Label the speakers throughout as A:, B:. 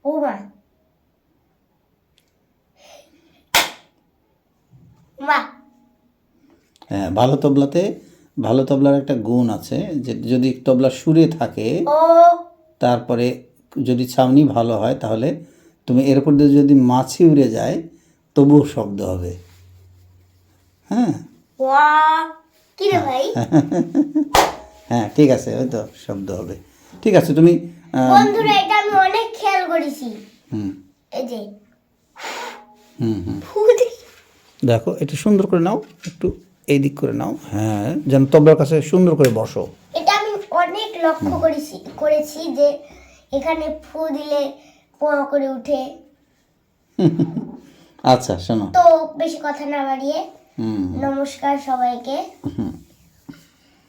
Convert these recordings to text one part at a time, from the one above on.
A: ও মা মা
B: হ্যাঁ, ভালো তবলার একটা গুণ আছে যে যদি তবলা সুরে থাকে
A: ও
B: তারপরে যদি ছাউনি ভালো হয় তাহলে তুমি এর উপর দিয়ে যদি মাছি উড়ে যায় তবুও শব্দ হবে। হ্যাঁ
A: ওয়া কি রে ভাই
B: হ্যাঁ ঠিক আছে, ওই তো শব্দ হবে। ঠিক আছে, তুমি
A: বন্ধুরা এটা আমি অনেক খেয়াল করেছি।
B: হুম
A: এই যে
B: হুম হুম
A: ফু দি-
B: দেখো একটু সুন্দর করে নাও, একটু এই দিক করে নাও, হ্যাঁ, যেন তবলার কাছে সুন্দর করে বসো।
A: এটা আমি অনেক লক্ষ্য করেছি যে এখানে ফু দিলে পো করে উঠে।
B: আচ্ছা শোনো,
A: তো বেশি কথা না বাড়িয়ে
B: হুম
A: নমস্কার সবাইকে।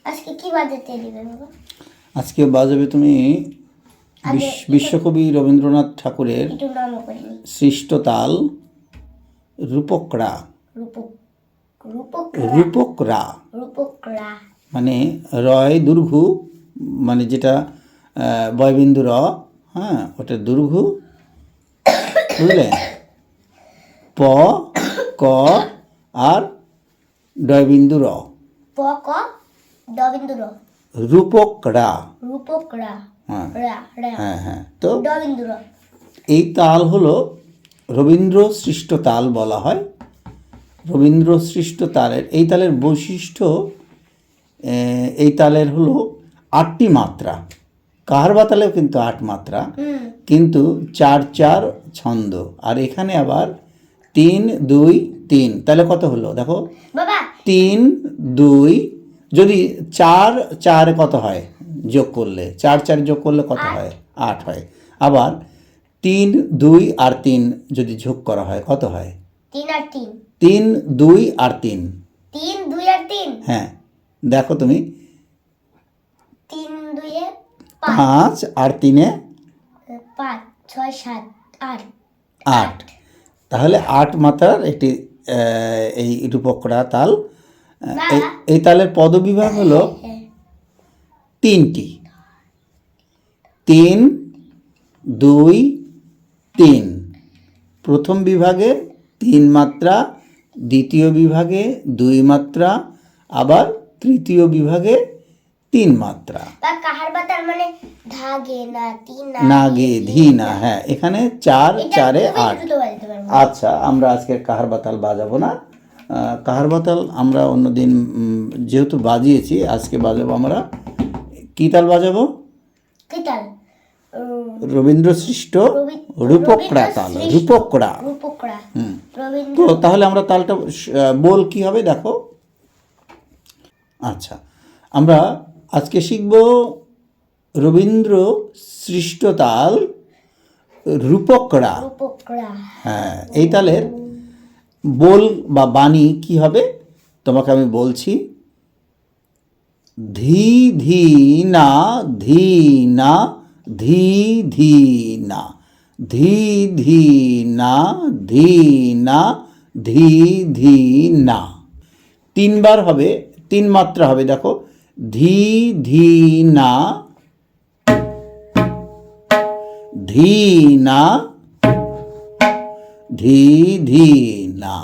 A: আজকে কি বাজাতে দিবে বাবা?
B: আজকে বাজাবে তুমি বিশ্বকবি রবীন্দ্রনাথ ঠাকুরের
A: একটু নাম করিনি।
B: সৃষ্ট তাল রূপকরা।
A: রূপক
B: রূপকরা
A: রূপকরা
B: মানে রয় দুর্ঘু, মানে যেটা বয়বিন্দু র, হ্যাঁ ওটা দুর্ঘু, বুঝলে, প ক আর ডয়বিন্দু র,
A: প ক দবিন্দু র
B: রূপকরা।
A: রূপকরা
B: হ্যাঁ
A: রা রা
B: হ্যাঁ হ্যাঁ, তো
A: দবিন্দু র
B: এই তাল হলো রবীন্দ্র সৃষ্ট তাল বলা হয়। রবীন্দ্র সৃষ্ট তালের এই তালের বৈশিষ্ট্য, এই তালের হলো 8টি মাত্রা। কাহারবা তালেও কিন্তু 8 মাত্রা, কিন্তু 4/4 ছন্দ। আর এখানে আবার 3-2-3, তাহলে কত হলো দেখো,
A: বাবা
B: 3-2, যদি 4/4 কত হয় যোগ করলে, 4/4 যোগ করলে কত হয়, 8 হয়। আবার 3-2 আর 3 যদি যোগ করা হয় কত হয়,
A: 3 আর 3
B: 3-2 আর 3,
A: 3 2 আর 3
B: হ্যাঁ দেখো তুমি,
A: 3 2 এ 5
B: 5 আর 3-এ
A: 5 6 7 8
B: 8, তাহলে 8 মাত্রার একটি এই রূপকরা তাল। এই তালের পদবিভাগ হলো 3টি, 3-2-3। প্রথম বিভাগে 3 মাত্রা, দ্বিতীয় বিভাগে 2 মাত্রা, আবার তৃতীয় বিভাগে 3 মাত্রা।
A: বা কাহারবা তাল মানে ধাগে না 3
B: না গে ধি না, হ্যাঁ এখানে 4/4-এ 8।
A: দ্রুত বাজাতে পারবো।
B: আচ্ছা, আমরা আজকে কাহারবা তাল বাজাবো না। কাহারবা তাল আমরা অন্যদিন যেহেতু বাজিয়েছি, আজকে বাজাবো আমরা কি তাল বাজাবো,
A: কি তাল?
B: রবীন্দ্র সৃষ্ট রূপকরা তাল, রূপকরা।
A: রূপকরা
B: তো
A: রবীন্দ্র
B: তাহলে আমরা তালটা বল কি হবে দেখো। আচ্ছা, আমরা আজকে শিখব রবীন্দ্র সৃষ্ট তাল রূপকরা।
A: রূপকরা
B: হ্যাঁ, এই তালের বোল বা বাণী কি হবে তোমাকে আমি বলছি। ধি ধি না ধি না ধি ধি না, ধি ধি না ধি না ধি ধি না। 3 বার হবে, 3 মাত্রা হবে, দেখো ধি ধি না ধি না ধি ধি না।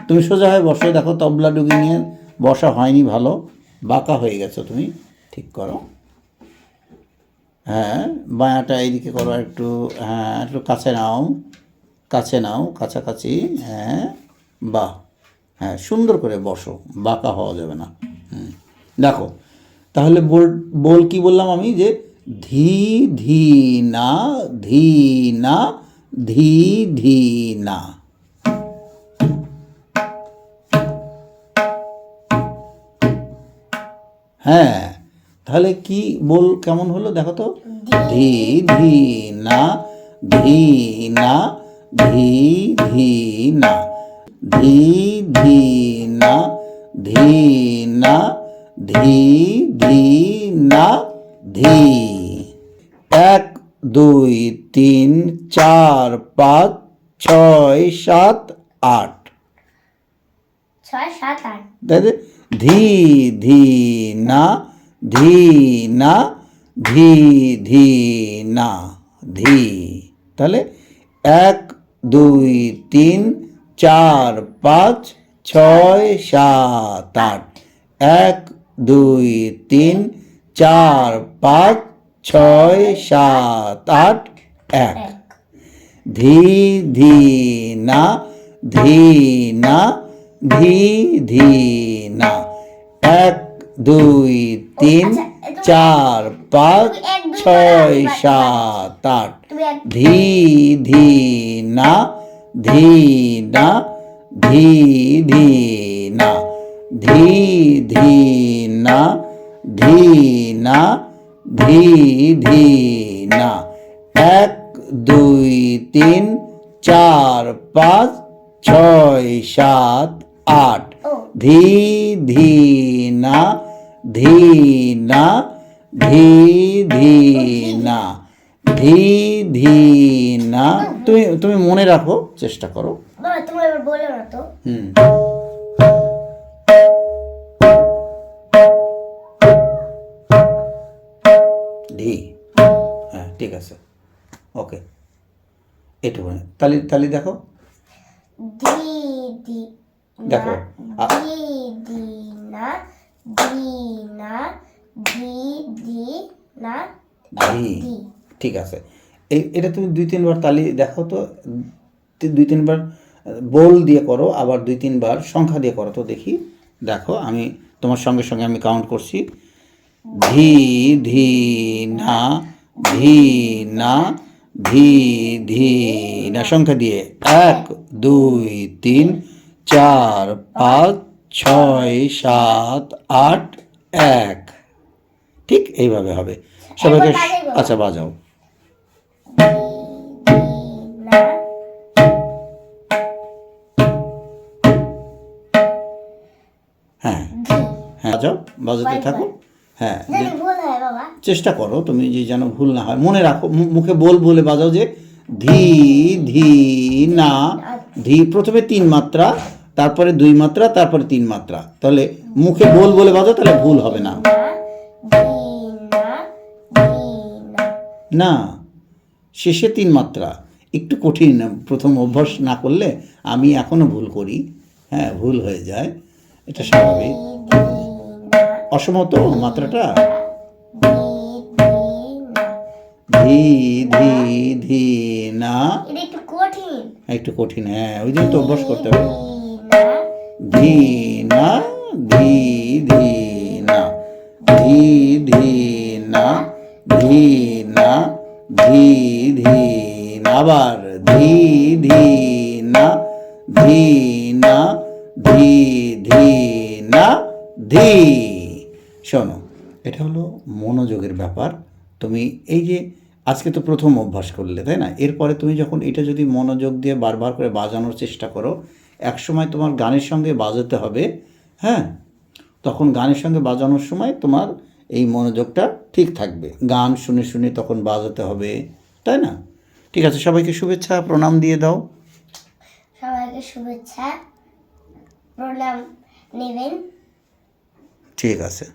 B: তুমি সোজা হয়ে বসো, দেখো তবলা ডুগি নিয়ে বসা হয়নি, ভালো বাঁকা হয়ে গেছো, তুমি ঠিক করো। হ্যাঁ, বায়াটা এইদিকে করো একটু, হ্যাঁ একটু কাছে নাও, কাছে নাও, কাছাকাছি, হ্যাঁ বাহ, হ্যাঁ সুন্দর করে বসো, বাঁকা হওয়া যাবে না। দেখো তাহলে বল কি বললাম আমি, যে ধি ধি না ধি না ধি ধি না। হ্যাঁ, তাহলে কি বল কেমন হলো দেখো তো, ধি ধি না ধি না ধি ধি না, ধি ধি না ধি না ধি ধি না ধি। 1 2 3 4 5 6 7 8,
A: 6 7 8
B: তাহলে ধি ধি না ধি না ধি ধি না। ধি। তাহলে 1 2 3 4 5 6 7 8 1 2 3 4 5 6 7 8 1 ধি ধি না ধি না ধি ধি না 1 2 3 4 5 6 7 8
A: তুমি এক
B: ধি ধি না ধি না ধি ধি না ধি ধি না ধি না ধি ধি না 1 2 3 4 5 6 7 8
A: ও
B: ধি ধি না ধি না ধি ধি না ধি ধি না। তুমি তুমি মনে রাখো, চেষ্টা করো।
A: বাবা তুমি এবার বলো না তো।
B: হুম ধি, হ্যাঁ ঠিক আছে, ওকে। এটুকু তালি তালি দেখো,
A: ধি ধি
B: দেখো
A: ধি ধি না ধি না ধি ধি না
B: ধি,
A: ধি।
B: ঠিক আছে। এটা তুমি 2-3 বার তালি দেখো তো, 2-3 বার বোল দিয়ে করো, আবার 2-3 বার সংখ্যা দিয়ে করো তো দেখি। দেখো আমি তোমার সঙ্গে সঙ্গে আমি কাউন্ট করছি। ধি ধি না ধি না ধি ধি না, সংখ্যা দিয়ে 1 2 3 4 5 6 7 8 1, ঠিক এইভাবে হবে সবাইকে।
A: একবার বাজাই বলো।
B: আচ্ছা বাজাও।
A: ধি ধি না
B: হ্যাঁ
A: ধি।
B: হ্যাঁ বাজাও, বাজাতে
A: কয়েকবার।
B: থাকো। হ্যাঁ
A: যদি ভুল হয় বাবা
B: চেষ্টা করো তুমি যে যেন ভুল না হয়, মনে রাখো, মুখে বলে বাজাও যে ধি ধি না ধি, প্রথমে 3 মাত্রা, তারপরে 2 মাত্রা, তারপরে 3 মাত্রা, তাহলে মুখে বলে বাজাও, তাহলে ভুল হবে না।
A: না ধি না ধি না
B: না, শেষে 3 মাত্রা একটু কঠিন, প্রথম অভ্যাস না করলে, আমি এখনো ভুল করি, হ্যাঁ ভুল হয়ে যায়, এটা স্বাভাবিক।
A: ধি ধি না
B: অসমত মাত্রাটা,
A: ধি ধি
B: ধি
A: না
B: ধি না,
A: এটা একটু কঠিন।
B: একটু কঠিন, হ্যাঁ ওই জন্য তো অভ্যাস করতে হবে।
A: ধি না
B: ধি না ধি ধি না ধি ধি না ধি ধি না, আবার ধি ধি না ধি না ধি ধি না ধি। শোনো, এটা হলো মনোযোগের ব্যাপার। তুমি এই যে আজকে তো প্রথম অভ্যাস করলে, তাই না? এরপরে তুমি যখন এটা যদি মনোযোগ দিয়ে বারবার করে বাজানোর চেষ্টা করো, একসময় তোমার গানের সঙ্গে বাজাতে হবে, হ্যাঁ, তখন গানের সঙ্গে বাজানোর সময় তোমার এই মনোযোগটা ঠিক থাকবে, গান শুনে শুনে তখন বাজাতে হবে, তাই না? ঠিক আছে, সবাইকে শুভেচ্ছা প্রণাম দিয়ে দাও।
A: সবাইকে শুভেচ্ছা প্রণাম নেবেন।
B: ঠিক আছে।